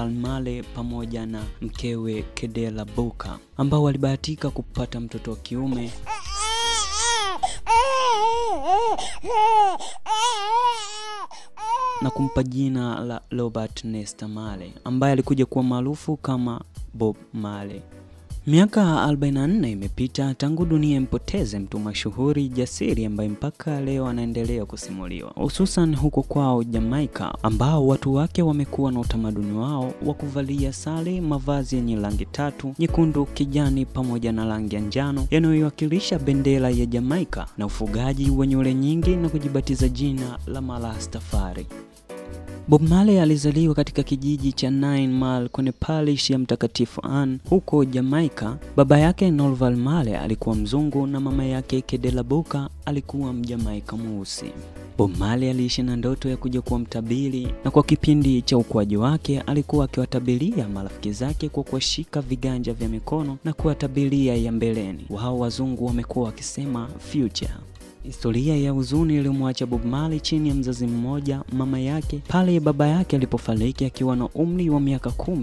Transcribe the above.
Marley pamoja na mkewe Kedela Booker, ambao walibahatika kupata mtoto wa kiume na kumpa jina la Robert Nesta Marley, ambaye alikuja kuwa maarufu kama Bob Marley. Miaka 44 imepita tangu dunia impoteze mtu mashuhuri jasiri ambaye mpaka leo anaendelea kusimuliwa, hususan huko kwao Jamaica, ambao watu wake wamekuwa na utamaduni wao wa kuvalia sare, mavazi yenye rangi tatu: nyekundu, kijani pamoja na rangi ya njano, yanayowakilisha bendera ya Jamaica, na ufugaji wa nywele nyingi na kujibatiza jina la Rastafari. Bob Marley alizaliwa katika kijiji cha 9 Mile kwenye parish ya Mtakatifu Anne huko Jamaica. Baba yake Norval Marley alikuwa mzungu na mama yake Kedela Booker alikuwa Mjamaika mweusi. Bob Marley aliishi na ndoto ya kuja kuwa mtabiri, na kwa kipindi cha ukuaji wake alikuwa akiwatabiria marafiki zake kwa kuwashika viganja vya mikono na kuwatabiria ya mbeleni. Wao wazungu wamekuwa wakisema future. Historia ya huzuni ilimwacha Bob Marley chini ya mzazi mmoja, mama yake, pale baba yake alipofariki akiwa na umri wa miaka 10.